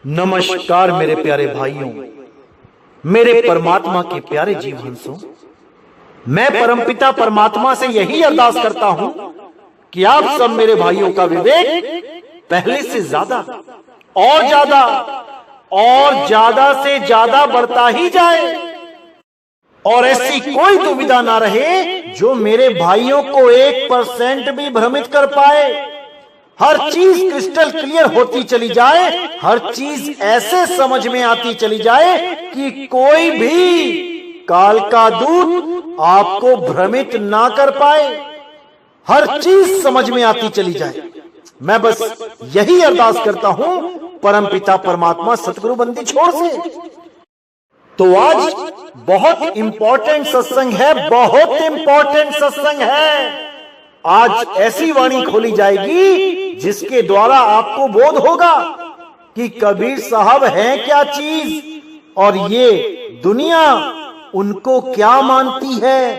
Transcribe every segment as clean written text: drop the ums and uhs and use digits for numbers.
नमस्कार मेरे प्यारे भाइयों, मेरे परमात्मा के प्यारे जीव हंसों। मैं परमपिता परमात्मा से यही अरदास करता हूं कि आप सब मेरे भाइयों का विवेक पहले से ज्यादा और ज्यादा से ज्यादा बढ़ता ही जाए और ऐसी कोई दुविधा ना रहे जो मेरे भाइयों को 1% भी भ्रमित कर पाए। हर चीज क्रिस्टल क्लियर होती चली जाए, हर चीज ऐसे समझ में आती चली जाए कि कोई भी काल का दूत आपको भ्रमित ना कर पाए। हर चीज समझ में आती चली जाए। मैं बस यही अरदास करता हूं परमपिता परमात्मा सतगुरु बंदी छोड़ से। तो आज बहुत इंपॉर्टेंट सत्संग है, बहुत इंपॉर्टेंट सत्संग है। आज ऐसी वाणी खोली जाएगी जिसके द्वारा आपको बोध होगा कि कबीर साहब हैं क्या चीज और ये दुनिया उनको क्या मानती है,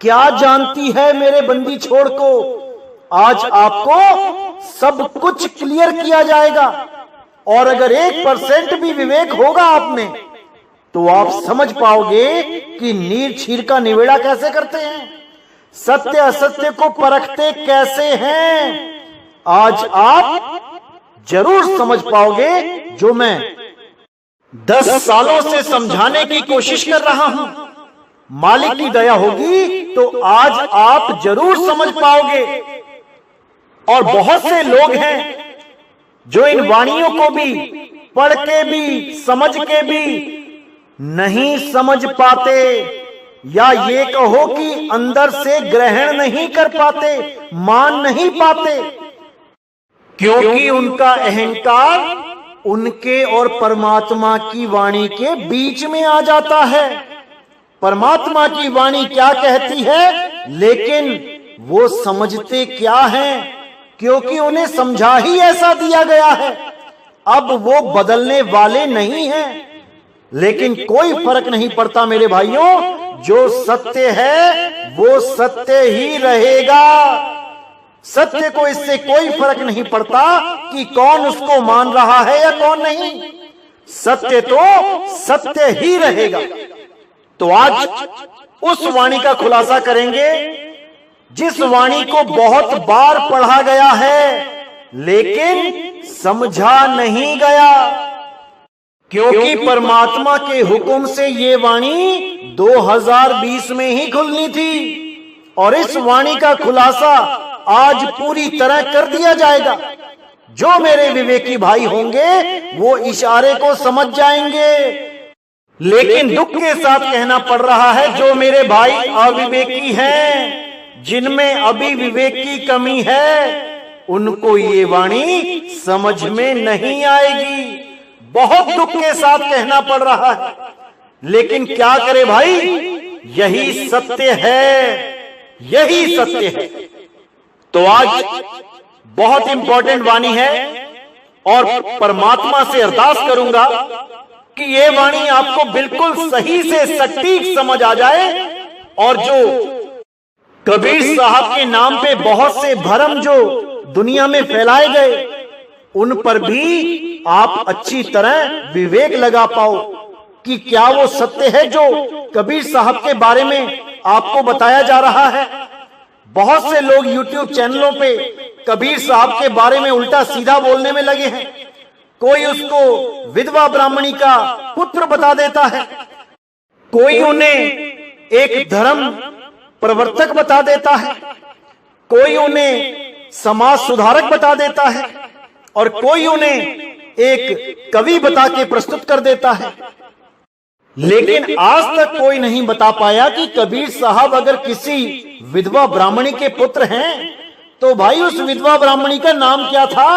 क्या जानती है। मेरे बंदी छोड़ को आज आपको सब कुछ क्लियर किया जाएगा और अगर 1% भी विवेक होगा आप में तो आप समझ पाओगे कि नीर छीर का निवेड़ा कैसे करते हैं, सत्य असत्य को परखते कैसे हैं। आज आप जरूर समझ पाओगे जो मैं 10 सालों से समझाने की कोशिश कर रहा हूं। मालिक की दया होगी तो आज आप जरूर समझ पाओगे। और बहुत से लोग हैं जो इन वाणियों को भी पढ़ के भी समझ के भी नहीं समझ पाते, या ये कहो कि अंदर से ग्रहण नहीं कर पाते, मान नहीं पाते, क्योंकि उनका अहंकार उनके और परमात्मा की वाणी के बीच में आ जाता है। परमात्मा की वाणी क्या कहती है लेकिन वो समझते क्या हैं, क्योंकि उन्हें समझा ही ऐसा दिया गया है। अब वो बदलने वाले नहीं हैं। लेकिन कोई फर्क नहीं पड़ता मेरे भाइयों, जो सत्य है वो सत्य ही रहेगा। सत्य को इससे कोई फर्क नहीं पड़ता कि कौन उसको मान रहा है या कौन नहीं, सत्य तो सत्य ही रहेगा। तो आज उस वाणी का खुलासा करेंगे जिस वाणी को बहुत बार पढ़ा गया है लेकिन समझा नहीं गया, क्योंकि परमात्मा के हुक्म से ये वाणी 2020 में ही खुलनी थी और इस वाणी का खुलासा आज पूरी तरह कर दिया जाएगा। जो मेरे विवेकी भाई होंगे वो इशारे को समझ जाएंगे। लेकिन दुख के साथ कहना पड़ रहा है जो मेरे भाई अविवेकी हैं, जिनमें अभी विवेक की कमी है, उनको ये वाणी समझ में नहीं आएगी। बहुत दुख के साथ कहना पड़ रहा है, लेकिन क्या करे भाई, यही सत्य है, यही सत्य है। तो आज बहुत इंपॉर्टेंट वाणी है और परमात्मा से अरदास करूंगा कि ये वाणी आपको बिल्कुल सही से सटीक समझ आ जाए और जो कबीर साहब के नाम पे बहुत से भ्रम जो दुनिया में फैलाए गए उन पर भी आप अच्छी तरह विवेक लगा पाओ कि क्या वो सत्य है जो कबीर साहब के बारे में आपको बताया जा रहा है। बहुत से लोग YouTube चैनलों पे कबीर साहब के बारे में उल्टा सीधा बोलने में लगे हैं। कोई उसको विधवा ब्राह्मणी का पुत्र बता देता है, कोई उन्हें एक धर्म प्रवर्तक बता देता है, कोई उन्हें समाज सुधारक बता देता है और कोई उन्हें एक कवि बता के प्रस्तुत कर देता है। लेकिन आज तक कोई नहीं बता पाया कि कबीर साहब अगर किसी विधवा ब्राह्मणी के पुत्र हैं तो भाई उस विधवा ब्राह्मणी का नाम क्या था,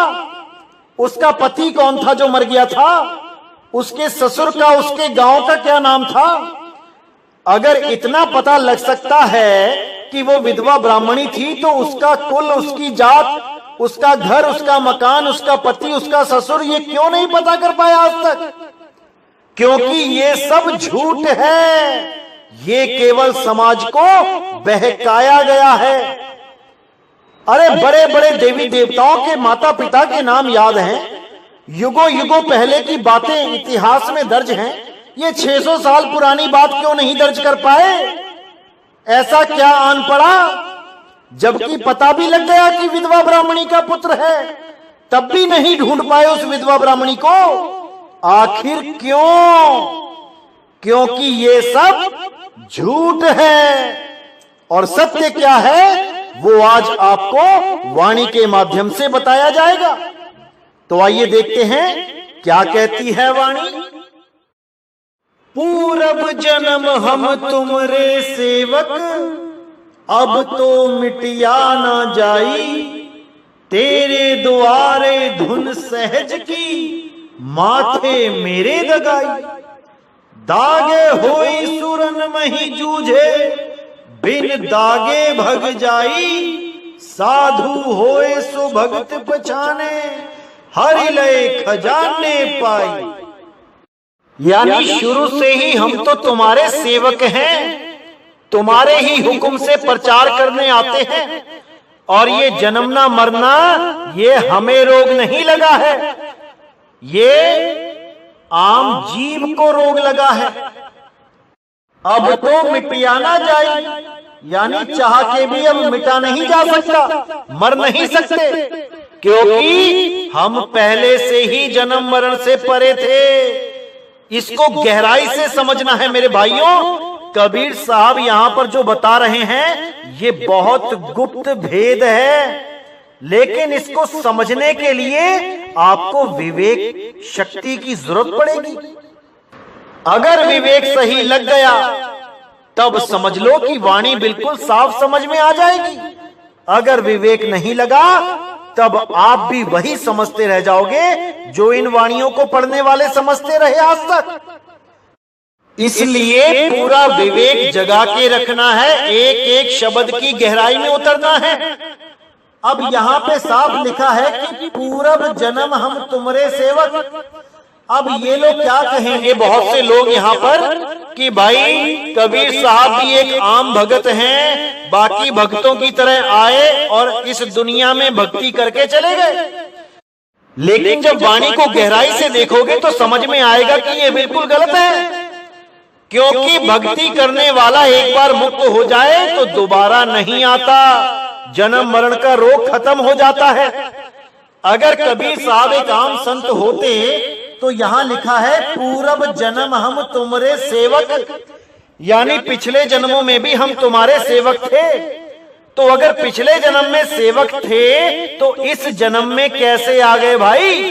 उसका पति कौन था जो मर गया था, उसके ससुर का, उसके गांव का क्या नाम था। अगर इतना पता लग सकता है कि वो विधवा ब्राह्मणी थी तो उसका कुल, उसकी जात, उसका घर, उसका मकान, उसका पति, उसका ससुर, ये क्यों नहीं पता कर पाया आज तक? क्योंकि ये सब झूठ है, ये केवल समाज को बहकाया गया है। अरे बड़े बड़े देवी देवताओं के माता पिता के नाम याद हैं, युगों युगों पहले की बातें इतिहास में दर्ज हैं, ये 600 साल पुरानी बात क्यों नहीं दर्ज कर पाए? ऐसा क्या आन पड़ा? जबकि पता भी लग गया कि विधवा ब्राह्मणी का पुत्र है, तब भी नहीं ढूंढ पाए उस विधवा ब्राह्मणी को। आखिर क्यों? क्योंकि ये सब झूठ है। और सत्य क्या है वो आज आपको वाणी के माध्यम से बताया जाएगा। तो आइए देखते हैं क्या कहती है वाणी। पूरब जन्म हम तुमरे सेवक, अब तो मिटिया ना जाई, तेरे द्वारे धुन सहज की, माथे मेरे दगाई। दागे होई सुरन मही जूझे, बिन दागे भग जाई, साधु होए सो भगत पछाने, हरि लय खजाने पाई। यानी शुरू से ही हम तो तुम्हारे सेवक हैं, तुम्हारे ही हुक्म से प्रचार करने आते हैं, और ये जन्मना मरना ये हमें रोग नहीं लगा है, ये आम जीव को रोग लगा है। अब तो मिटिया ना जाए, यानी चाह के भी अब मिटा नहीं जा सकता, मर नहीं सकते, क्योंकि हम पहले से ही जन्म मरण से परे थे। इसको गहराई से समझना है मेरे भाइयों। कबीर साहब यहां पर जो बता रहे हैं ये बहुत गुप्त भेद है, लेकिन इसको समझने के लिए आपको विवेक शक्ति की जरूरत पड़ेगी। अगर विवेक सही लग गया तब समझ लो कि वाणी बिल्कुल साफ समझ में आ जाएगी। अगर विवेक नहीं लगा तब आप भी वही समझते रह जाओगे जो इन वाणियों को पढ़ने वाले समझते रहे आज तक। इसलिए पूरा विवेक जगा के रखना है, एक एक शब्द की गहराई में उतरना है। अब यहाँ पे साफ लिखा है कि पूरब जन्म हम तुमरे सेवक। अब ये लोग क्या कहेंगे बहुत से लोग यहाँ पर कि भाई कबीर साहब भी एक आम भगत हैं, बाकी भक्तों की तरह आए और इस दुनिया में भक्ति करके चले गए। लेकिन जब वाणी को गहराई से देखोगे तो समझ में आएगा कि ये बिल्कुल गलत है, क्योंकि भक्ति करने वाला एक बार मुक्त हो जाए तो दोबारा नहीं आता, जन्म मरण का रोग खत्म हो जाता है। अगर कबीर साहब एक आम संत होते तो यहां लिखा है पूरब जन्म हम तुम्हारे सेवक, यानी पिछले जन्मों में भी हम तुम्हारे सेवक थे। तो अगर पिछले जन्म में सेवक थे तो इस जन्म में कैसे आ गए भाई?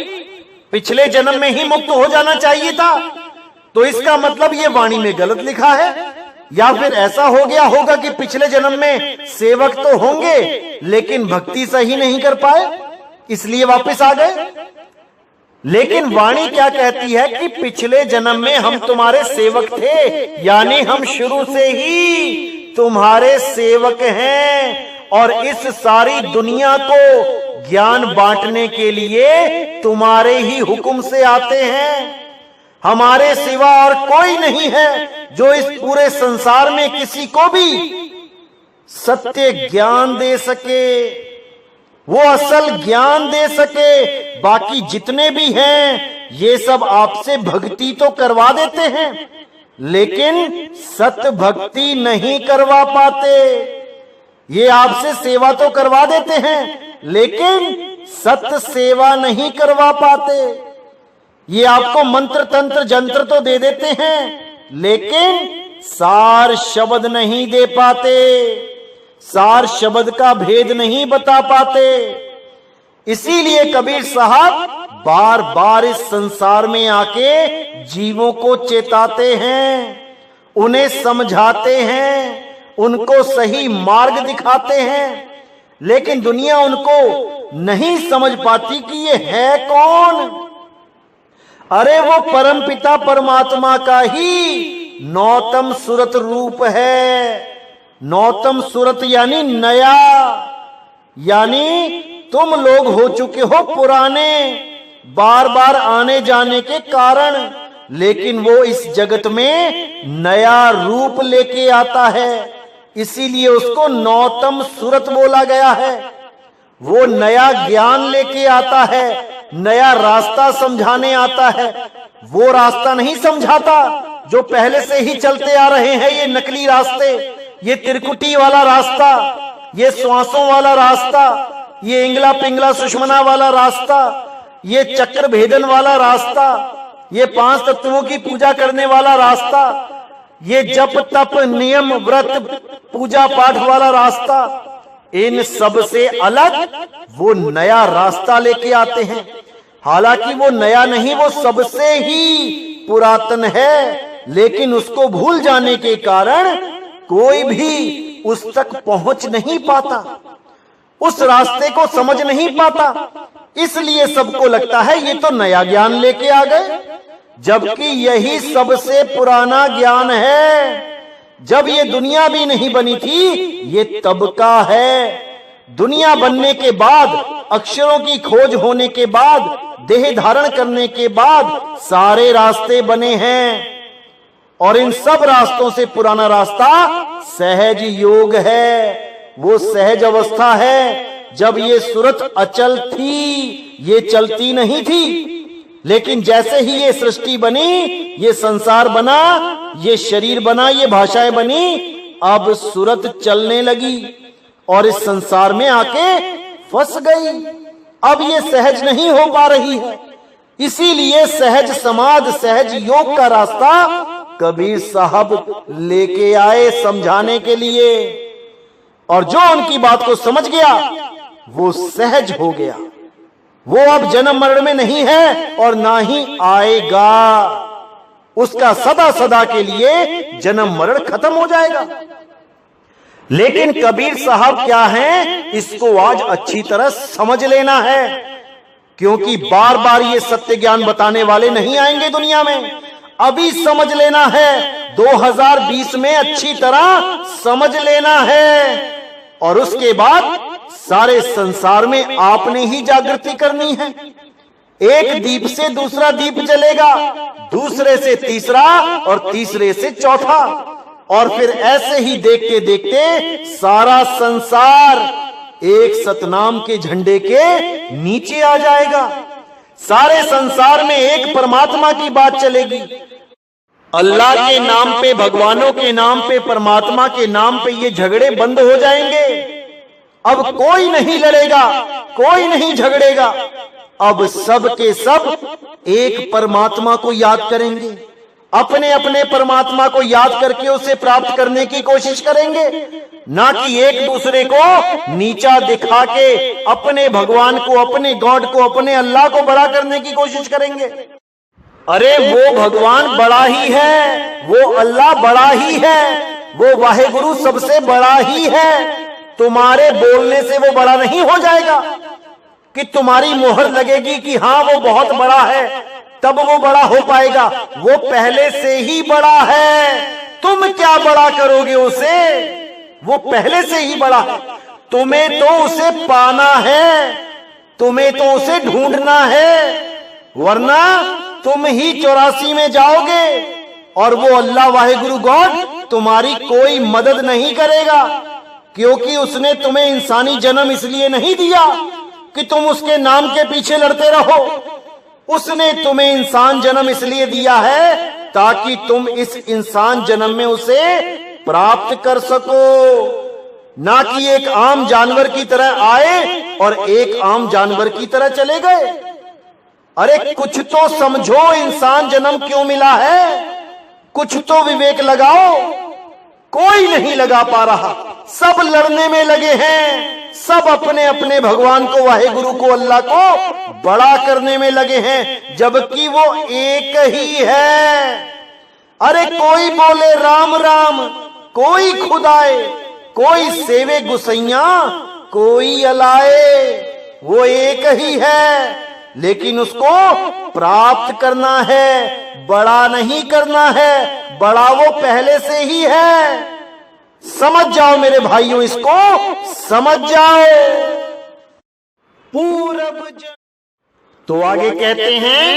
पिछले जन्म में ही मुक्त हो जाना चाहिए था। तो इसका मतलब ये वाणी में गलत लिखा है, या फिर ऐसा हो गया होगा कि पिछले जन्म में सेवक तो होंगे लेकिन भक्ति सही नहीं कर पाए, इसलिए वापस आ गए। लेकिन वाणी क्या कहती है कि पिछले जन्म में हम तुम्हारे सेवक थे, यानी हम शुरू से ही तुम्हारे सेवक हैं और इस सारी दुनिया को ज्ञान बांटने के लिए तुम्हारे ही हुक्म से आते हैं। हमारे सिवा और कोई नहीं है जो इस पूरे संसार में किसी को भी सत्य ज्ञान दे सके, वो असल ज्ञान दे सके। बाकी जितने भी हैं ये सब आपसे भक्ति तो करवा देते हैं लेकिन सत्य भक्ति नहीं करवा पाते। ये आपसे सेवा तो करवा देते हैं लेकिन सत्य सेवा नहीं करवा पाते। ये आपको मंत्र तंत्र जंत्र तो दे देते हैं लेकिन सार शब्द नहीं दे पाते, सार शब्द का भेद नहीं बता पाते। इसीलिए कबीर साहब बार बार इस संसार में आके जीवों को चेताते हैं, उन्हें समझाते हैं, उनको सही मार्ग दिखाते हैं, लेकिन दुनिया उनको नहीं समझ पाती कि ये है कौन। अरे वो परमपिता परमात्मा का ही नौतम सूरत रूप है। नौतम सूरत यानी नया, यानी तुम लोग हो चुके हो पुराने, बार बार आने जाने के कारण, लेकिन वो इस जगत में नया रूप लेके आता है, इसीलिए उसको नौतम सूरत बोला गया है। वो नया ज्ञान लेके आता है नया रास्ता समझाने आता है। वो रास्ता नहीं समझाता जो पहले से ही चलते आ रहे हैं, ये नकली रास्ते, ये त्रिकुटी वाला रास्ता, ये श्वासों वाला रास्ता, ये इंगला पिंगला सुषमना वाला रास्ता, ये चक्र भेदन वाला रास्ता, ये 5 तत्वों की पूजा करने वाला रास्ता, ये जप तप नियम व्रत पूजा पाठ वाला रास्ता, इन सब से अलग वो नया रास्ता लेके आते हैं। हालांकि वो नया नहीं, वो सबसे ही पुरातन है, लेकिन उसको भूल जाने के कारण कोई भी उस तक पहुंच नहीं पाता, उस रास्ते को समझ नहीं पाता। इसलिए सबको लगता है ये तो नया ज्ञान लेके आ गए, जबकि यही सबसे पुराना ज्ञान है। जब ये दुनिया भी नहीं बनी थी, ये तब का है। दुनिया बनने के बाद, अक्षरों की खोज होने के बाद, देह धारण करने के बाद सारे रास्ते बने हैं। और इन सब रास्तों से पुराना रास्ता सहज योग है। वो सहज अवस्था है जब ये सूरत अचल थी, ये चलती नहीं थी। लेकिन जैसे ही ये सृष्टि बनी, ये संसार बना, ये शरीर बना, ये भाषाएं बनी, अब सूरत चलने लगी और इस संसार में आके फंस गई। अब ये सहज नहीं हो पा रही है। इसीलिए सहज समाध, सहज योग का रास्ता कबीर साहब लेके आए समझाने के लिए। और जो उनकी बात को समझ गया वो सहज हो गया। वो अब जन्म मरण में नहीं है और ना ही आएगा। उसका सदा सदा के लिए जन्म मरण खत्म हो जाएगा। लेकिन कबीर साहब क्या हैं, इसको आज अच्छी तरह समझ लेना है, क्योंकि बार बार ये सत्य ज्ञान बताने वाले नहीं आएंगे दुनिया में। अभी समझ लेना है, 2020 में अच्छी तरह समझ लेना है। और उसके बाद सारे संसार में आपने ही जागृति करनी है। एक दीप से दूसरा दीप जलेगा, दूसरे से तीसरा और तीसरे से चौथा, और फिर ऐसे ही देखते देखते सारा संसार एक सतनाम के झंडे के नीचे आ जाएगा। सारे संसार में एक परमात्मा की बात चलेगी। अल्लाह के नाम पे, भगवानों के नाम पे, परमात्मा के नाम पे ये झगड़े बंद हो जाएंगे। अब कोई नहीं लड़ेगा, कोई नहीं झगड़ेगा। अब सब के सब एक परमात्मा को याद करेंगे, अपने अपने परमात्मा को याद करके उसे प्राप्त करने की कोशिश करेंगे, ना कि एक दूसरे को नीचा दिखा के अपने भगवान को, अपने गॉड को, अपने अल्लाह को बड़ा करने की कोशिश करेंगे। अरे वो भगवान बड़ा ही है, वो अल्लाह बड़ा ही है, वो वाहेगुरु सबसे बड़ा ही है। तुम्हारे बोलने से वो बड़ा नहीं हो जाएगा कि तुम्हारी मोहर लगेगी कि हाँ वो बहुत बड़ा है, तब वो बड़ा हो पाएगा। वो पहले से ही बड़ा है, तुम क्या बड़ा करोगे उसे? वो पहले से ही बड़ा है। तुम्हें तो उसे पाना है, तुम्हें तो उसे ढूंढना है, वरना तुम ही 84 में जाओगे और वो अल्लाह वाहेगुरु गॉड तुम्हारी कोई मदद नहीं करेगा, क्योंकि उसने तुम्हें इंसानी जन्म इसलिए नहीं दिया कि तुम उसके नाम के पीछे लड़ते रहो। उसने तुम्हें इंसान जन्म इसलिए दिया है ताकि तुम इस इंसान जन्म में उसे प्राप्त कर सको, ना कि एक आम जानवर की तरह आए और एक आम जानवर की तरह चले गए। अरे कुछ तो समझो, इंसान जन्म क्यों मिला है, कुछ तो विवेक लगाओ। कोई नहीं लगा पा रहा, सब लड़ने में लगे हैं, सब अपने अपने भगवान को, वाहेगुरु को, अल्लाह को बड़ा करने में लगे हैं, जबकि वो एक ही है। अरे कोई बोले राम राम, कोई खुदाए, कोई सेवे गुसैया, कोई अलाए, वो एक ही है, लेकिन उसको प्राप्त करना है, बड़ा नहीं करना है। बड़ा वो पहले से ही है। समझ जाओ मेरे भाइयों, इसको समझ जाओ। पूरब तो आगे कहते हैं,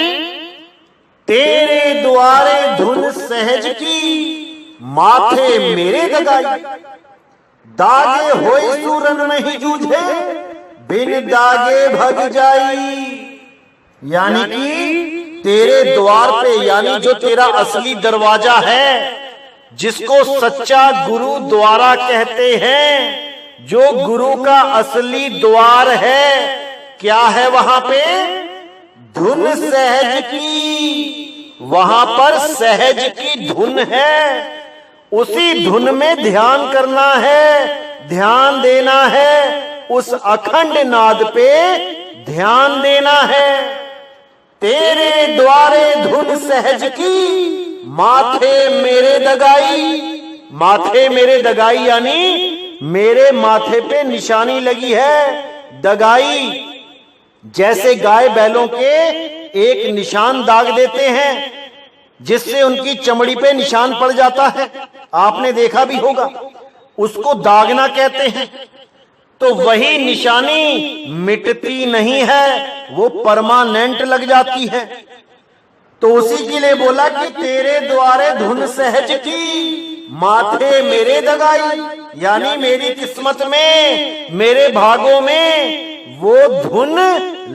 तेरे द्वारे धुन सहज की, माथे मेरे दगाई, दागे होए सूरन नहीं जूझे, बिन दागे भग जाई। यानी कि तेरे द्वार पे, यानी जो तेरा असली दरवाजा है, जिसको सच्चा गुरु द्वारा कहते हैं, जो गुरु का असली द्वार है, क्या है वहां पे? धुन सहज की। वहां पर सहज की धुन है, उसी धुन में ध्यान करना है, ध्यान देना है, उस अखंड नाद पे ध्यान देना है। तेरे द्वारे धुन सहज की, माथे मेरे दगाई। माथे मेरे दगाई यानी मेरे माथे पे निशानी लगी है, दगाई। जैसे गाय बैलों के एक निशान दाग देते हैं, जिससे उनकी चमड़ी पे निशान पड़ जाता है, आपने देखा भी होगा, उसको दागना कहते हैं। तो वही निशानी मिटती नहीं है, वो परमानेंट लग जाती है। तो उसी के लिए बोला कि तेरे द्वारे धुन सहज की, माथे मेरे दगाई, यानी मेरी किस्मत में, मेरे भागों में वो धुन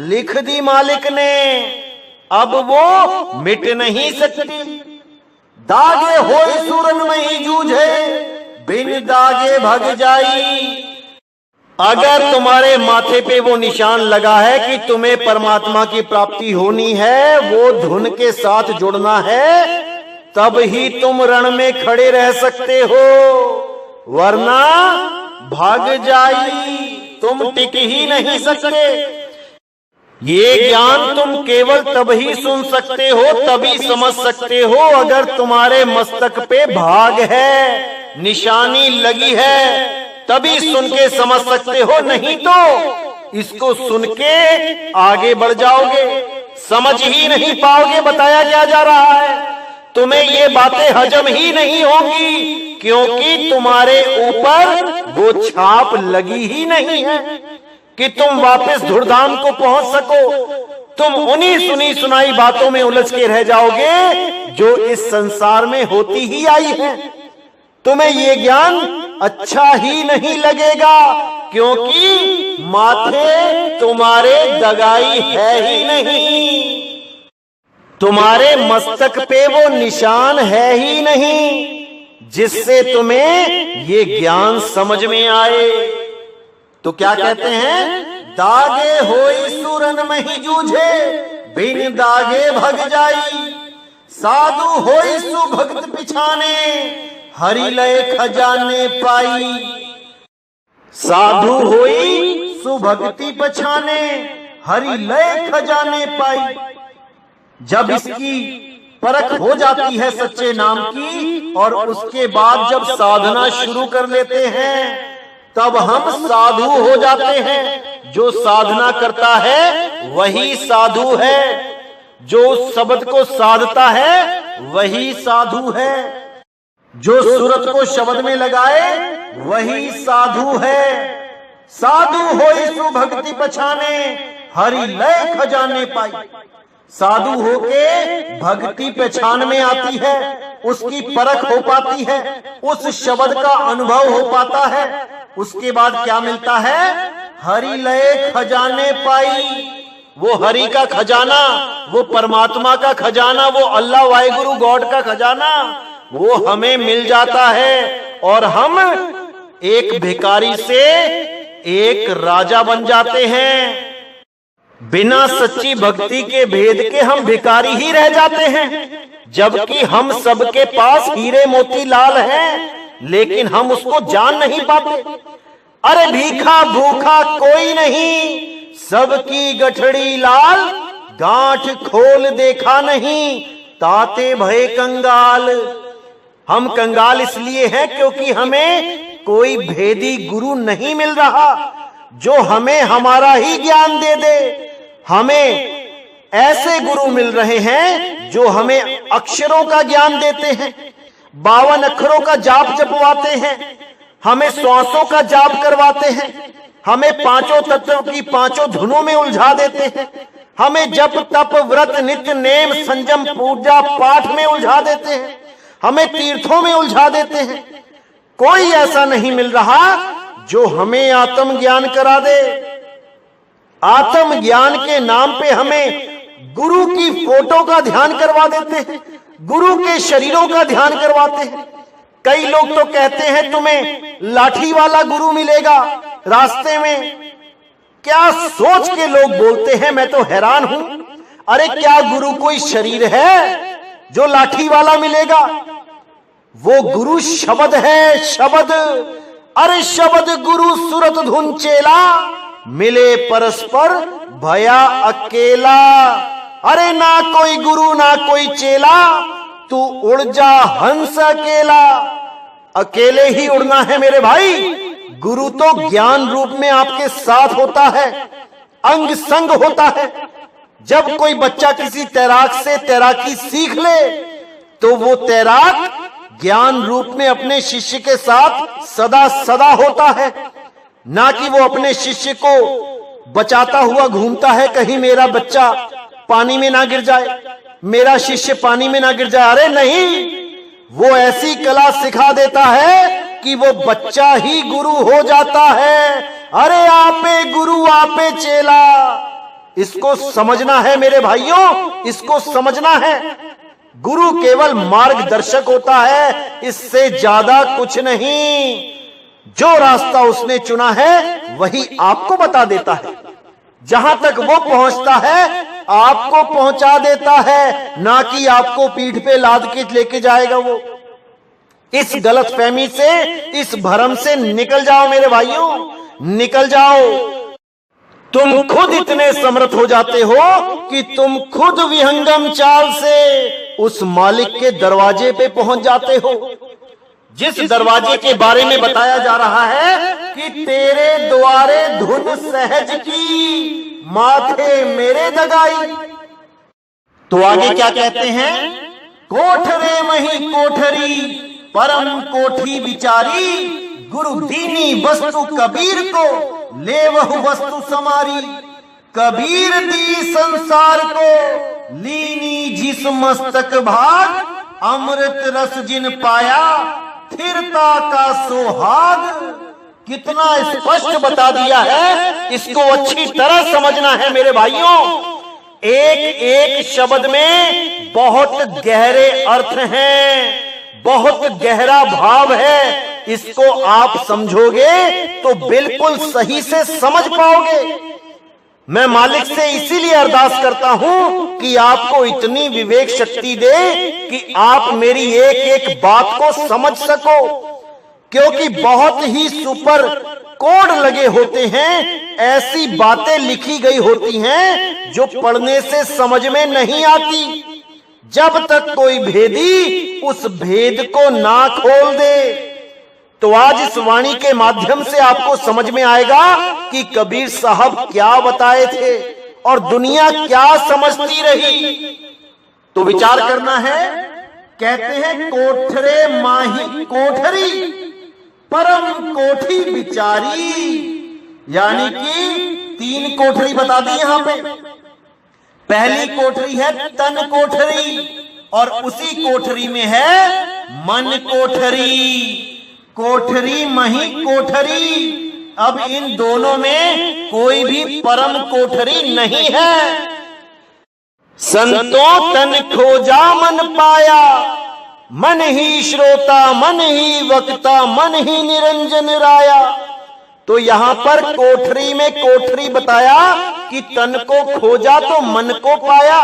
लिख दी मालिक ने, अब वो मिट नहीं सकती। दागे होए सूरन में ही जूझे, बिन दागे भग जाई। अगर तुम्हारे माथे पे वो निशान लगा है कि तुम्हें परमात्मा की प्राप्ति होनी है, वो धुन के साथ जुड़ना है, तब ही तुम रण में खड़े रह सकते हो, वरना भाग जाई, तुम टिक ही नहीं सकते। ये ज्ञान तुम केवल तभी सुन सकते हो, तभी समझ सकते हो, अगर तुम्हारे मस्तक पे भाग है, निशानी लगी है, तभी सुन के समझ सकते हो। नहीं तो इसको सुन के आगे बढ़ जाओगे, समझ ही नहीं पाओगे बताया क्या जा रहा है। तुम्हें ये बातें हजम ही नहीं होगी, क्योंकि तुम्हारे ऊपर वो छाप लगी ही नहीं है कि तुम वापस धुरधाम को पहुंच सको। तुम उन्हीं सुनी सुनाई बातों में उलझ के रह जाओगे जो इस संसार में होती ही आई है। तुम्हें ये ज्ञान अच्छा ही नहीं लगेगा, क्योंकि माथे तुम्हारे दगाई है ही नहीं, तुम्हारे मस्तक पे वो निशान है ही नहीं जिससे तुम्हें ये ज्ञान समझ में आए। तो क्या कहते हैं? दागे होई सूरन में ही जूझे, बिन दागे भग जाई। साधु होई सुभक्त पिछाने, हरि लय खजाने पाई। साधु होई सुभक्ति पछाने, हरि लय खजाने पाई। जब इसकी परख हो जाती है सच्चे नाम की, और उसके बाद जब साधना शुरू कर लेते हैं, तब हम साधु हो जाते हैं। जो साधना करता है वही साधु है, जो उस शब्द को साधता है वही साधु है, जो सूरत को शब्द में लगाए वही साधु है। साधु होई सुभक्ति पछाने, हरि लय खजाने पाई। साधु होके भक्ति पहचान में आती है, उसकी परख हो पाती है, उस शब्द का अनुभव हो पाता है। उसके बाद क्या मिलता है? हरि लय खजाने पाई। वो हरि का खजाना, वो परमात्मा का खजाना, वो अल्लाह वाहिगुरु गॉड का खजाना, वो हमें मिल जाता है और हम एक भिखारी से एक राजा बन जाते हैं। बिना सच्ची भक्ति के भेद के हम भिखारी ही रह जाते हैं, जबकि हम सबके पास हीरे मोती लाल हैं, लेकिन हम उसको जान नहीं पाते। अरे भीखा भूखा कोई नहीं, सबकी गठड़ी लाल, गांठ खोल देखा नहीं, ताते भय कंगाल। हम कंगाल इसलिए हैं क्योंकि हमें कोई भेदी गुरु नहीं मिल रहा जो हमें हमारा ही ज्ञान दे दे। हमें ऐसे गुरु मिल रहे हैं जो हमें अक्षरों का ज्ञान देते हैं, 52 अक्षरों का जाप जपवाते हैं, हमें श्वासों का जाप करवाते हैं, हमें पांचों तत्वों की पांचों धुनों में उलझा देते हैं, हमें जप तप व्रत नित्य नेम संयम पूजा पाठ में उलझा देते हैं, हमें तीर्थों में उलझा देते हैं। कोई ऐसा नहीं मिल रहा जो हमें आत्म ज्ञान करा दे। आत्म ज्ञान के नाम पे हमें गुरु की फोटो का ध्यान करवा देते हैं, गुरु के शरीरों का ध्यान करवाते हैं। कई लोग तो कहते हैं तुम्हें लाठी वाला गुरु मिलेगा रास्ते में। क्या सोच के लोग बोलते हैं, मैं तो हैरान हूं। अरे क्या गुरु कोई शरीर है जो लाठी वाला मिलेगा? वो गुरु शब्द है, शब्द। अरे शब्द गुरु सुरत धुन चेला, मिले परस्पर भया अकेला। अरे ना कोई गुरु ना कोई चेला, तू उड़ जा हंस अकेला। अकेले ही उड़ना है मेरे भाई। गुरु तो ज्ञान रूप में आपके साथ होता है, अंग संग होता है। जब कोई बच्चा किसी तैराक से तैराकी सीख ले तो वो तैराक ज्ञान रूप में अपने शिष्य के साथ सदा सदा होता है, ना कि वो अपने शिष्य को बचाता हुआ घूमता है, कहीं मेरा बच्चा पानी में ना गिर जाए, मेरा शिष्य पानी में ना गिर जाए। अरे नहीं, वो ऐसी कला सिखा देता है कि वो बच्चा ही गुरु हो जाता है। अरे आपे गुरु आपे चेला, इसको समझना है मेरे भाइयों, इसको समझना है। गुरु केवल मार्गदर्शक होता है, इससे ज्यादा कुछ नहीं। जो रास्ता उसने चुना है वही आपको बता देता है। जहां तक वो पहुंचता है आपको पहुंचा देता है, ना कि आपको पीठ पे लाद के लेके जाएगा वो। इस गलतफहमी से, इस भ्रम से निकल जाओ मेरे भाइयों, निकल जाओ। तुम खुद इतने समर्थ हो जाते हो कि तुम खुद विहंगम चाल से उस मालिक के दरवाजे पे पहुंच जाते हो, जिस दरवाजे के बारे में बताया जा रहा है कि तेरे द्वारे धुन सहज की, माथे मेरे दगाई। तो आगे क्या कहते हैं? कोठरे मही कोठरी, परम कोठी विचारी, गुरु दीनी वस्तु कबीर को, ले वह वस्तु समारी। कबीर दी संसार को, लीनी जिस मस्तक भाग, अमृत रस जिन पाया, स्थिरता का सुहाग। कितना स्पष्ट बता दिया है, इसको अच्छी तरह समझना है मेरे भाइयों। एक एक शब्द में बहुत गहरे अर्थ हैं, बहुत गहरा भाव है। इसको आप समझोगे तो बिल्कुल सही से समझ पाओगे। मैं मालिक से इसीलिए अरदास करता हूं कि आपको इतनी विवेक शक्ति दे कि आप मेरी एक एक बात को समझ सको, क्योंकि बहुत ही सुपर कोड लगे होते हैं, ऐसी बातें लिखी गई होती हैं जो पढ़ने से समझ में नहीं आती, जब तक कोई भेदी उस भेद को ना खोल दे। तो आज इस वाणी के माध्यम से आपको समझ में आएगा कि कबीर साहब क्या बताए थे और दुनिया क्या समझती रही। तो विचार करना है। कहते हैं कोठरे माही कोठरी, परम कोठी विचारी, यानी कि 3 कोठरी बता दी यहां पे। पहली कोठरी है तन कोठरी और उसी कोठरी में है मन कोठरी। कोठरी मही कोठरी, अब इन दोनों में कोई भी परम कोठरी नहीं है। संतों तन खोजा मन पाया, मन ही श्रोता मन ही वक्ता मन ही निरंजन राया। तो यहां पर कोठरी में कोठरी बताया कि तन को खोजा तो मन को पाया।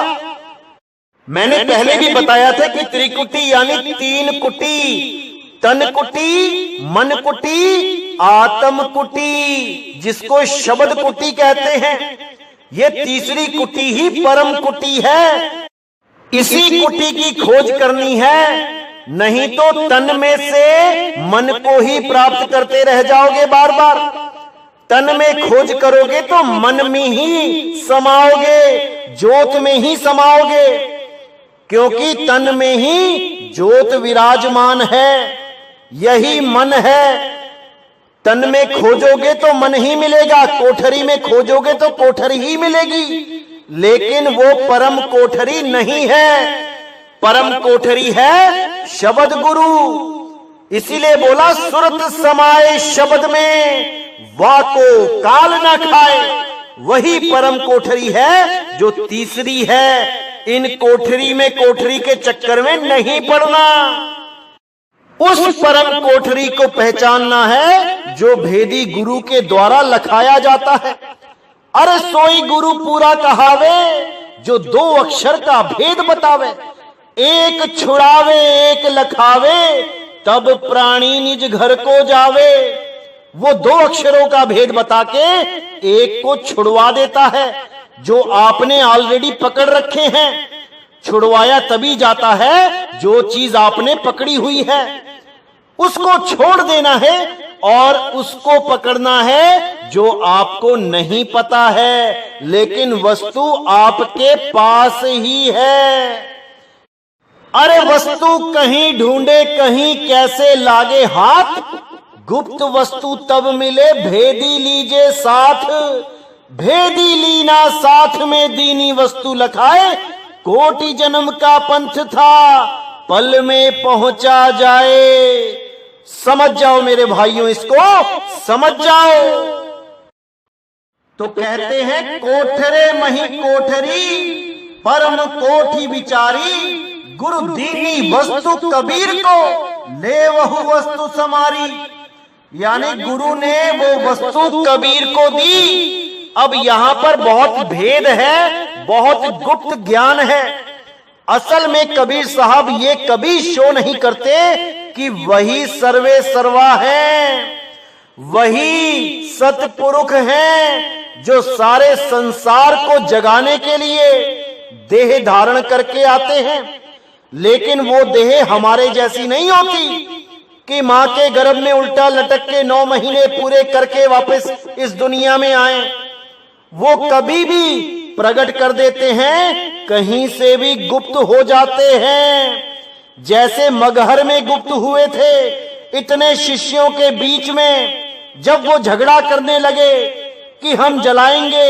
मैंने पहले भी बताया था कि त्रिकुटी यानी 3 कुटी, तन कुटी, मन कुटी, आत्म कुटी, जिसको शब्द कुटी कहते हैं। ये तीसरी कुटी ही परम कुटी है। इसी कुटी की खोज करनी है, नहीं तो तन में से मन को ही प्राप्त करते रह जाओगे बार बार। तन में खोज करोगे तो मन में ही समाओगे, ज्योत में ही समाओगे, क्योंकि तन में ही ज्योत विराजमान है, यही मन है। तन में खोजोगे तो मन ही मिलेगा, कोठरी में खोजोगे तो कोठरी ही मिलेगी, लेकिन वो परम कोठरी नहीं है। परम कोठरी है शब्द गुरु। इसीलिए बोला सुरत समाए शब्द में, वाको काल न खाए। वही परम कोठरी है जो तीसरी है। इन कोठरी में कोठरी के चक्कर में नहीं पड़ना, उस परम कोठरी को पहचानना है जो भेदी गुरु के द्वारा लखाया जाता है। अरे सोई गुरु पूरा कहावे जो 2 अक्षर का भेद बतावे। एक छुड़ावे एक लखावे तब प्राणी निज घर को जावे। वो 2 अक्षरों का भेद बता के एक को छुड़वा देता है जो आपने ऑलरेडी पकड़ रखे हैं। छुड़वाया तभी जाता है जो चीज आपने पकड़ी हुई है, उसको छोड़ देना है और उसको पकड़ना है जो आपको नहीं पता है, लेकिन वस्तु आपके पास ही है। अरे वस्तु कहीं ढूंढे कहीं कैसे लागे हाथ, गुप्त वस्तु तब मिले भेदी लीजे साथ। भेदी लीना साथ में दीनी वस्तु लखाए, कोटि जन्म का पंथ था पल में पहुंचा जाए। समझ जाओ मेरे भाइयों, इसको समझ जाओ। तो कहते हैं कोठरे मही कोठरी परम कोठी विचारी, गुरु दीनी वस्तु कबीर को ले वहु वस्तु समारी। यानी गुरु ने वो वस्तु कबीर को दी। अब यहां पर बहुत भेद है, बहुत गुप्त ज्ञान है। असल में कबीर साहब ये कभी शो नहीं करते कि वही सर्वे सर्वा है, वही सतपुरुष हैं जो सारे संसार को जगाने के लिए देह धारण करके आते हैं। लेकिन वो देह हमारे जैसी नहीं होती कि मां के गर्भ में उल्टा लटक के 9 महीने पूरे करके वापस इस दुनिया में आए। वो कभी भी प्रकट कर देते हैं, कहीं से भी गुप्त हो जाते हैं। जैसे मगहर में गुप्त हुए थे, इतने शिष्यों के बीच में जब वो झगड़ा करने लगे कि हम जलाएंगे,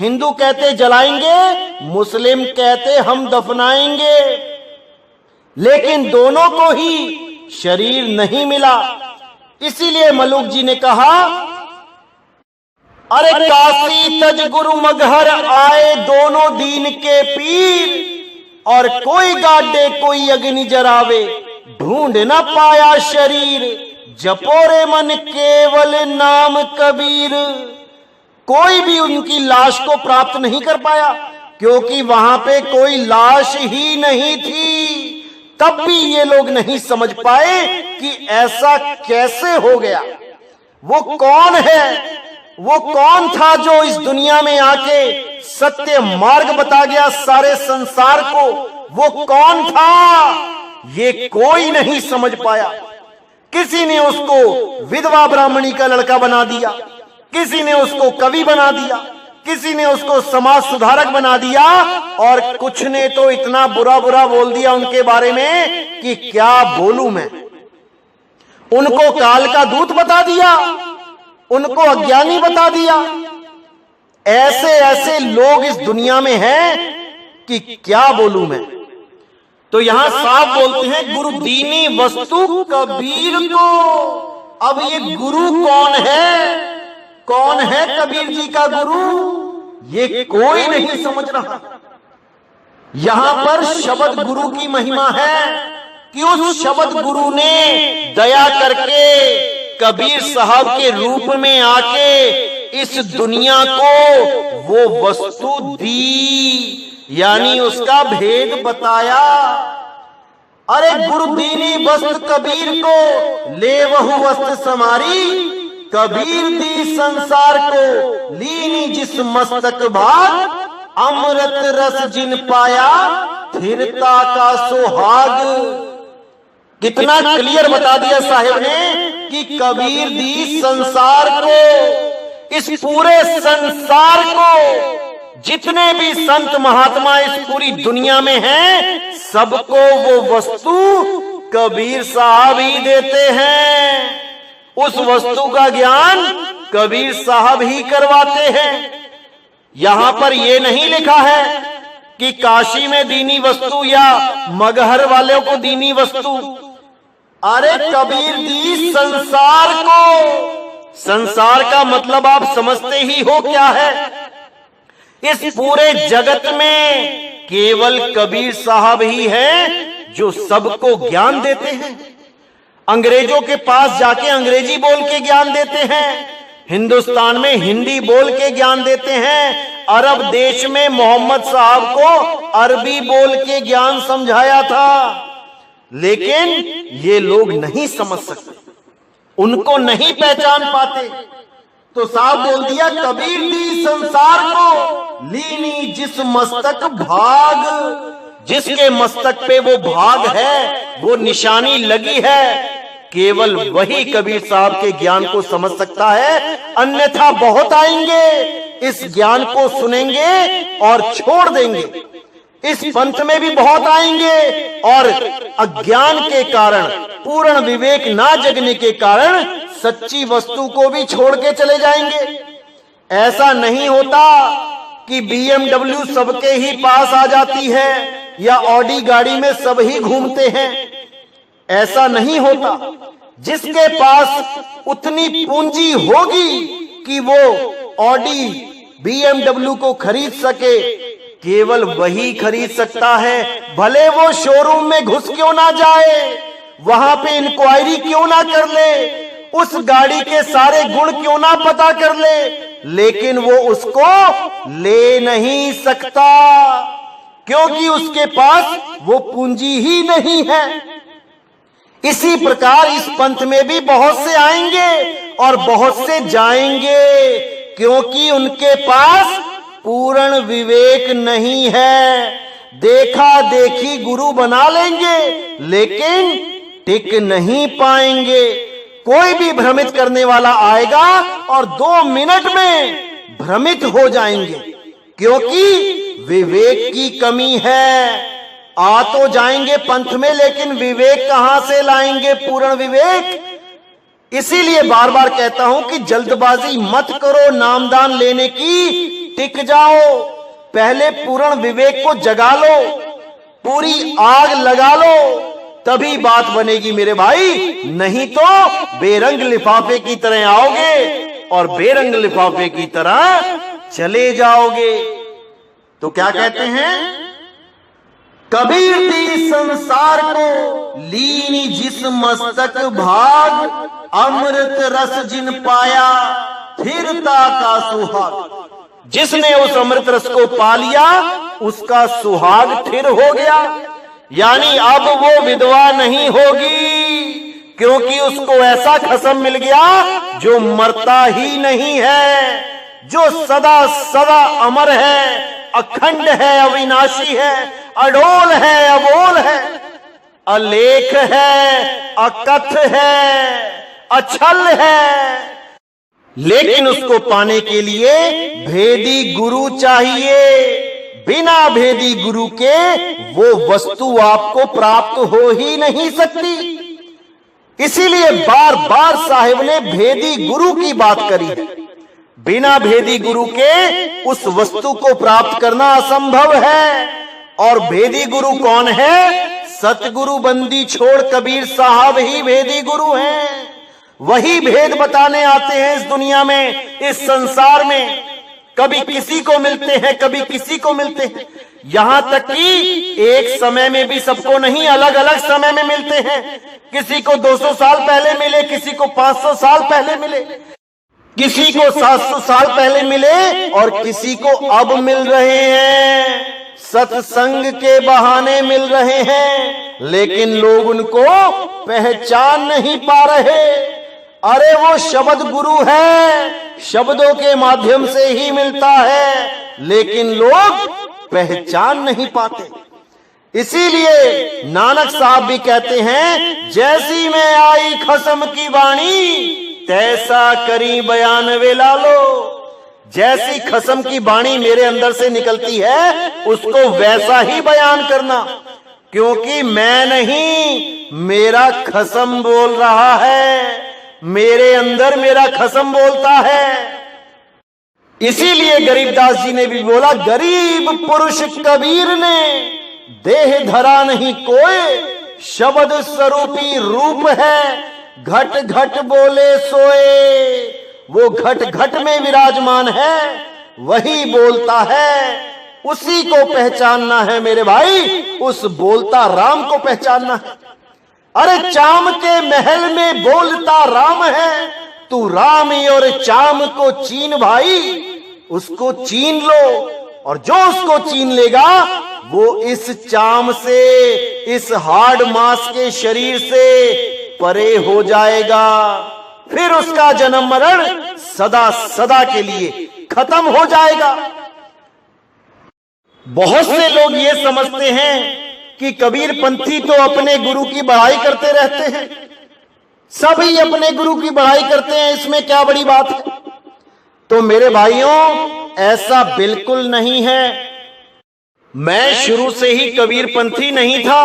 हिंदू कहते जलाएंगे, मुस्लिम कहते हम दफनाएंगे, लेकिन दोनों को ही शरीर नहीं मिला। इसीलिए मलुक जी ने कहा, अरे काशी तज गुरु मगहर आए दोनों दीन के पीर, और कोई गाडे कोई अग्नि जरावे ढूंढ न पाया शरीर, जपोरे मन केवल नाम कबीर। कोई भी उनकी लाश को प्राप्त नहीं कर पाया क्योंकि वहां पे कोई लाश ही नहीं थी। तब भी ये लोग नहीं समझ पाए कि ऐसा कैसे हो गया। वो कौन है, वो कौन था जो इस दुनिया में आके सत्य मार्ग बता गया सारे संसार को। वो कौन था ये कोई नहीं समझ पाया। किसी ने उसको विधवा ब्राह्मणी का लड़का बना दिया, किसी ने उसको कवि बना दिया, किसी ने उसको समाज सुधारक बना दिया, और कुछ ने तो इतना बुरा बुरा बोल दिया उनके बारे में कि क्या बोलूं मैं। उनको काल का दूत बता दिया, उनको अज्ञानी बता दिया। ऐसे ऐसे लोग इस दुनिया में हैं कि क्या बोलूं मैं। तो यहां साफ बोलते हैं गुरु दीनी वस्तु कबीर को। अब ये गुरु कौन है, कौन है कबीर जी का गुरु, ये कोई नहीं समझ रहा। यहां पर शब्द गुरु की महिमा है कि उस शब्द गुरु ने दया करके कबीर साहब के रूप में आके इस दुनिया को वो वस्तु दी, यानी उसका भेद बताया। अरे गुरु दीनी वस्त कबीर को ले वहु वस्त समारी, कबीर दी संसार को लीनी जिस मस्तक भाग, अमृत रस जिन पाया स्थिरता का सुहाग। कितना क्लियर बता दिया साहिब ने कि कबीर दी संसार को, इस पूरे संसार को, जितने भी संत महात्मा इस पूरी दुनिया में हैं, सबको वो वस्तु कबीर साहब ही देते हैं। उस वस्तु का ज्ञान कबीर साहब ही करवाते हैं। यहां पर यह नहीं लिखा है कि काशी में दीनी वस्तु या मगहर वालों को दीनी वस्तु। अरे कबीर दी संसार को। संसार का मतलब आप समझते ही हो क्या है। इस पूरे जगत में केवल कबीर साहब ही हैं जो सबको ज्ञान देते हैं। अंग्रेजों के पास जाके अंग्रेजी बोल के ज्ञान देते हैं, हिंदुस्तान में हिंदी बोल के ज्ञान देते हैं, अरब देश में मोहम्मद साहब को अरबी बोल के ज्ञान समझाया था। लेकिन ये लोग नहीं समझ सकते, उनको नहीं पहचान पाते। तो साहब बोल दिया, कबीर दी संसार को लीनी जिस मस्तक भाग, जिसके मस्तक पे वो भाग है, वो निशानी लगी है, केवल वही कबीर साहब के ज्ञान को समझ सकता है। अन्यथा बहुत आएंगे, इस ज्ञान को सुनेंगे और छोड़ देंगे। इस पंथ में भी बहुत आएंगे और अज्ञान के कारण, पूर्ण विवेक ना जगने के कारण सच्ची वस्तु को भी छोड़ के चले जाएंगे। ऐसा नहीं होता कि BMW सबके ही पास आ जाती है या ऑडी गाड़ी में सब ही घूमते हैं। ऐसा नहीं होता। जिसके पास उतनी पूंजी होगी कि वो ऑडी BMW को खरीद सके, केवल वही खरीद सकता है। भले वो शोरूम में घुस क्यों ना जाए, वहां पे इंक्वायरी क्यों ना कर ले, उस गाड़ी के सारे गुण क्यों ना पता कर ले, लेकिन वो उसको ले नहीं सकता, क्योंकि उसके पास वो पूंजी ही नहीं है। इसी प्रकार इस पंथ में भी बहुत से आएंगे और बहुत से जाएंगे, क्योंकि उनके पास पूर्ण विवेक नहीं है। देखा देखी गुरु बना लेंगे, लेकिन टिक नहीं पाएंगे। कोई भी भ्रमित करने वाला आएगा और 2 मिनट में भ्रमित हो जाएंगे, क्योंकि विवेक की कमी है। आ तो जाएंगे पंथ में, लेकिन विवेक कहां से लाएंगे, पूर्ण विवेक। इसीलिए बार बार कहता हूं कि जल्दबाजी मत करो नामदान लेने की, टिक जाओ। पहले पूर्ण विवेक को जगा लो, पूरी आग लगा लो, तभी बात बनेगी मेरे भाई। नहीं तो बेरंग लिफाफे की तरह आओगे और बेरंग लिफाफे की तरह चले जाओगे। तो क्या कहते हैं, कबीर दी संसार को लीनी जिस मस्तक भाग, अमृत रस जिन पाया फिरता का सुहाग। जिसने उस अमृत रस को पा लिया, उसका सुहाग फिर हो गया। यानी अब वो विधवा नहीं होगी, क्योंकि उसको ऐसा खसम मिल गया जो मरता ही नहीं है, जो सदा सदा अमर है, अखंड है, अविनाशी है, अडोल है, अबोल है, अलेख है, अकथ है, अछल है। लेकिन उसको पाने के लिए भेदी गुरु चाहिए। बिना भेदी गुरु के वो वस्तु आपको प्राप्त हो ही नहीं सकती। इसीलिए बार बार साहिब ने भेदी गुरु की बात करी है। बिना भेदी गुरु के उस वस्तु को प्राप्त करना असंभव है। और भेदी गुरु कौन है? सतगुरु बंदी छोड़ कबीर साहब ही भेदी गुरु हैं। वही भेद बताने आते हैं इस दुनिया में, इस संसार में। कभी किसी को मिलते हैं, कभी किसी को मिलते हैं, यहां तक कि एक समय में भी सबको नहीं, अलग अलग समय में मिलते हैं। किसी को 200 साल पहले मिले, किसी को 500 साल पहले मिले, किसी को 700 साल पहले मिले और किसी को अब मिल रहे हैं। सत्संग के बहाने मिल रहे हैं, लेकिन लोग उनको पहचान नहीं पा रहे। अरे वो शब्द गुरु है, शब्दों के माध्यम से ही मिलता है, लेकिन लोग पहचान नहीं पाते। इसीलिए नानक साहब भी कहते हैं, जैसी में आई खसम की वाणी तैसा करी बयान वे लालो। जैसी खसम की वाणी मेरे अंदर से निकलती है, उसको वैसा ही बयान करना, क्योंकि मैं नहीं, मेरा खसम बोल रहा है। मेरे अंदर मेरा खसम बोलता है। इसीलिए गरीबदास जी ने भी बोला, गरीब पुरुष कबीर ने देह धरा नहीं कोई, शब्द स्वरूपी रूप है, घट घट बोले सोए। वो घट घट में विराजमान है, वही बोलता है, उसी को पहचानना है मेरे भाई, उस बोलता राम को पहचानना है। अरे चाम के महल में बोलता राम है, तू राम और चाम को चीन भाई, उसको चीन लो, और जो उसको चीन लेगा वो इस चाम से, इस हार्ड मांस के शरीर से परे हो जाएगा। फिर उसका जन्म मरण सदा सदा के लिए खत्म हो जाएगा। बहुत से लोग ये समझते हैं कि कबीर पंथी तो अपने गुरु की बढ़ाई करते रहते हैं, सभी अपने गुरु की बढ़ाई करते हैं, इसमें क्या बड़ी बात है। तो मेरे भाइयों, ऐसा बिल्कुल नहीं है। मैं शुरू से ही कबीर पंथी नहीं था,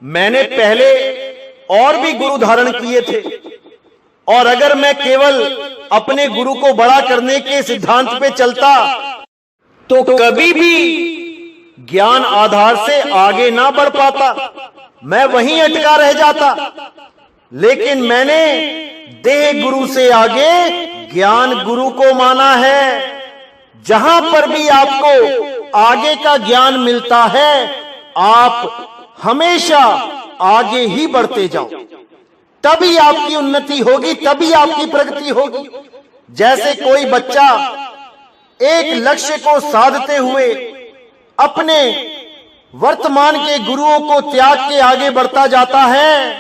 मैंने पहले और भी गुरु धारण किए थे, और अगर मैं केवल अपने गुरु को बड़ा करने के सिद्धांत पे चलता तो कभी भी ज्ञान आधार से आगे ना बढ़ पाता, मैं वहीं अटका रह जाता। लेकिन मैंने देह गुरु से आगे ज्ञान गुरु को माना है। जहां पर भी आपको आगे का ज्ञान मिलता है, आप हमेशा आगे ही बढ़ते जाओ, तभी आपकी उन्नति होगी, तभी आपकी प्रगति होगी। जैसे कोई बच्चा एक लक्ष्य को साधते हुए अपने वर्तमान के गुरुओं को त्याग के आगे बढ़ता जाता है,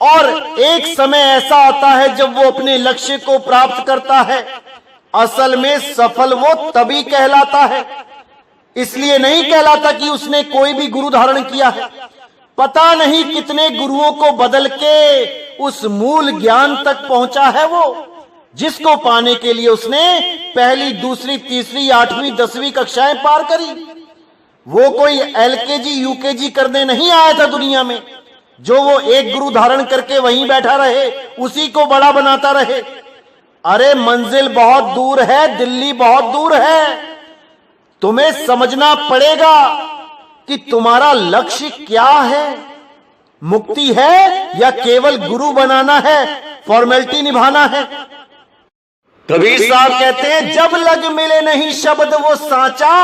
और एक समय ऐसा आता है जब वो अपने लक्ष्य को प्राप्त करता है। असल में सफल वो तभी कहलाता है, इसलिए नहीं कहलाता कि उसने कोई भी गुरु धारण किया है। पता नहीं कितने गुरुओं को बदल के उस मूल ज्ञान तक पहुंचा है वो, जिसको पाने के लिए उसने पहली, दूसरी, तीसरी, 8वीं, 10वीं कक्षाएं पार करी। वो कोई एलकेजी यूकेजी करने नहीं आया था दुनिया में, जो वो एक गुरु धारण करके वहीं बैठा रहे, उसी को बड़ा बनाता रहे। अरे मंजिल बहुत दूर है, दिल्ली बहुत दूर है। तुम्हें समझना पड़ेगा कि तुम्हारा लक्ष्य क्या है, मुक्ति है या केवल गुरु बनाना है, फॉर्मेलिटी निभाना है। कबीर साहब कहते हैं, जब लग मिले नहीं शब्द वो साचा,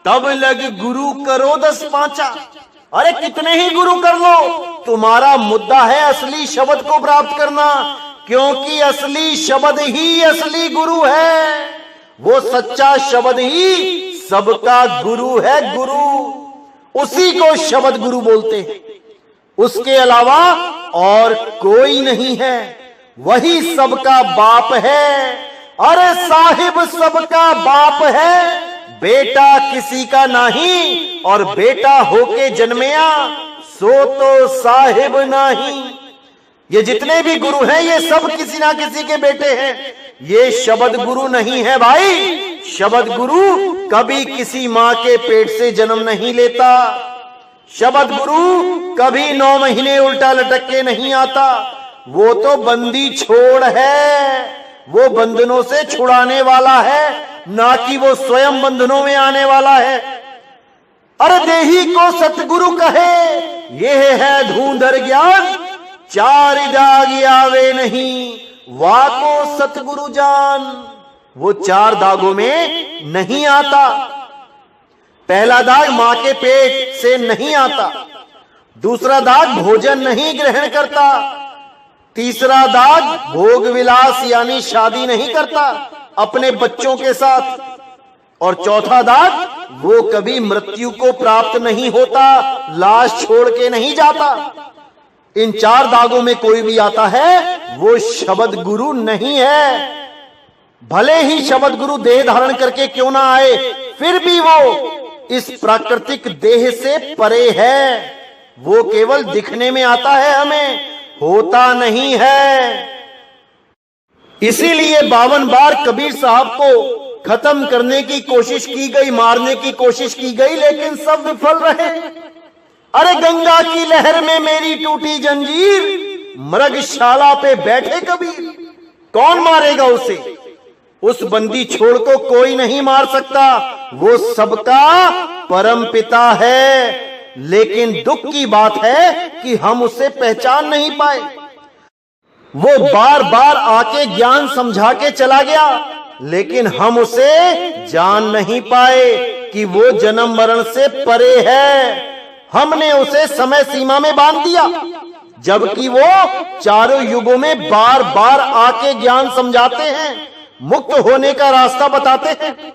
तब लग गुरु करो 10 पांचा। अरे कितने ही गुरु कर लो, तुम्हारा मुद्दा है असली शब्द को प्राप्त करना, क्योंकि असली शब्द ही असली गुरु है। वो सच्चा शब्द ही सबका गुरु है, गुरु उसी को शब्द गुरु बोलते हैं, उसके अलावा और कोई नहीं है। वही सबका बाप है। अरे साहिब सबका बाप है, बेटा किसी का नहीं, और बेटा होके जन्मया सो तो साहिब नहीं। ये जितने भी गुरु हैं ये सब किसी ना किसी के बेटे हैं। ये शब्द गुरु नहीं है भाई। शब्द गुरु कभी किसी मां के पेट से जन्म नहीं लेता। शब्द गुरु कभी 9 महीने उल्टा लटक के नहीं आता। वो तो बंदी छोड़ है, वो बंधनों से छुड़ाने वाला है, ना कि वो स्वयं बंधनों में आने वाला है। अरे देही को सतगुरु कहे, ये है धूंधर ज्ञान, 4 दाग आवे नहीं, वाको सतगुरु जान। वो 4 दागों में नहीं आता। पहला दाग मां के पेट से नहीं आता, दूसरा दाग भोजन नहीं ग्रहण करता, तीसरा दाग भोग विलास यानी शादी नहीं करता अपने बच्चों के साथ, और चौथा दाग वो कभी मृत्यु को प्राप्त नहीं होता, लाश छोड़ के नहीं जाता। इन 4 दागों में कोई भी आता है वो शब्द गुरु नहीं है। भले ही शब्द गुरु देह धारण करके क्यों ना आए, फिर भी वो इस प्राकृतिक देह से परे है। वो केवल दिखने में आता है, हमें होता नहीं है। इसीलिए 52 बार कबीर साहब को खत्म करने की कोशिश की गई, मारने की कोशिश की गई, लेकिन सब विफल रहे। अरे गंगा की लहर में मेरी टूटी जंजीर, मृगशाला पे बैठे कबीर, कौन मारेगा उसे? उस बंदी छोड़ को कोई नहीं मार सकता, वो सबका परम पिता है। लेकिन दुख की बात है कि हम उसे पहचान नहीं पाए। वो बार बार आके ज्ञान समझा के चला गया, लेकिन हम उसे जान नहीं पाए कि वो जन्म मरण से परे है। हमने उसे समय सीमा में बांध दिया, जबकि वो चारों युगों में बार बार आके ज्ञान समझाते हैं, मुक्त होने का रास्ता बताते हैं।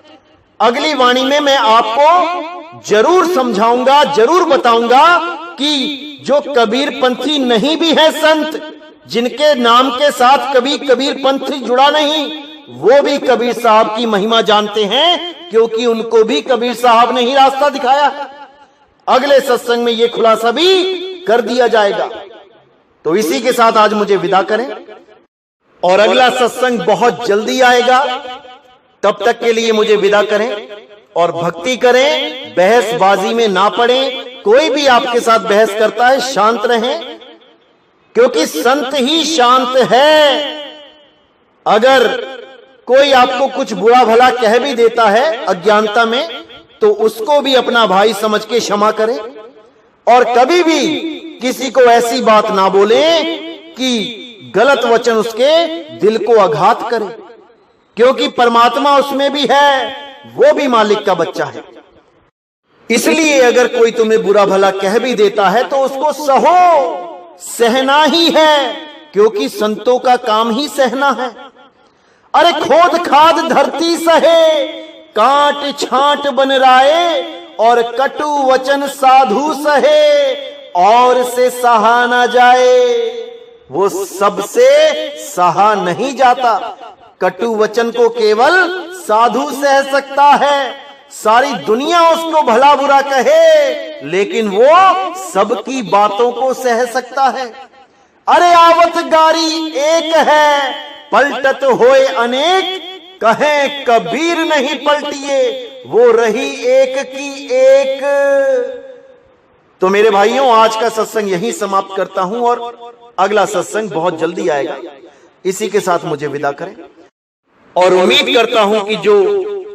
अगली वाणी में मैं आपको जरूर समझाऊंगा, जरूर बताऊंगा कि जो कबीर पंथी नहीं भी है संत, जिनके नाम के साथ कभी कबीर पंथी जुड़ा नहीं, वो भी कबीर साहब की महिमा जानते हैं, क्योंकि उनको भी कबीर साहब ने ही रास्ता दिखाया। अगले सत्संग में ये खुलासा भी कर दिया जाएगा। तो इसी के साथ आज मुझे विदा करें, और अगला सत्संग बहुत जल्दी आएगा। तब तक के लिए मुझे विदा करें और भक्ति करें, बहसबाजी में ना पड़ें। कोई भी आपके साथ बहस करता है, शांत रहें, क्योंकि संत ही शांत है। अगर कोई आपको कुछ बुरा भला कह भी देता है अज्ञानता में, तो उसको भी अपना भाई समझ के क्षमा करें, और कभी भी किसी को ऐसी बात ना बोले कि गलत वचन उसके दिल को आघात करे, क्योंकि परमात्मा उसमें भी है, वो भी मालिक का बच्चा है। इसलिए अगर कोई तुम्हें बुरा भला कह भी देता है तो उसको सहो, सहना ही है, क्योंकि संतों का काम ही सहना है। अरे खोद खाद धरती सहे, कांट छांट बन राए, और कटु वचन साधु सहे, और से सहा ना जाए। वो सबसे सहा नहीं जाता। कटु वचन को केवल साधु सह सकता है। सारी दुनिया उसको भला बुरा कहे, लेकिन वो सबकी बातों को सह सकता है। अरे आवत गारी एक है, पलटत होए अनेक, कहे कबीर नहीं पलटिए, वो रही एक की एक। तो मेरे भाइयों, आज का सत्संग यहीं समाप्त करता हूं, और अगला सत्संग बहुत जल्दी आएगा। इसी के साथ मुझे विदा करें, और उम्मीद करता हूं कि जो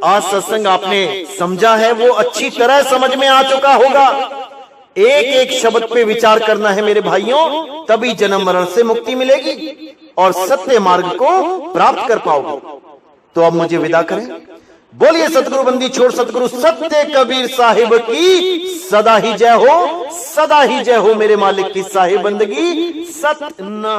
आज सत्संग आपने समझा है वो अच्छी तरह समझ में आ चुका होगा। एक एक शब्द पे विचार करना है मेरे भाइयों, तभी जन्म मरण से मुक्ति मिलेगी और सत्य मार्ग को प्राप्त कर पाओगे। तो अब मुझे विदा करें। बोलिए सतगुरु बंदी छोड़ सतगुरु सत्य कबीर साहिब की सदा ही जय हो, सदा ही जय हो। मेरे मालिक की साहिब बंदगी सतना।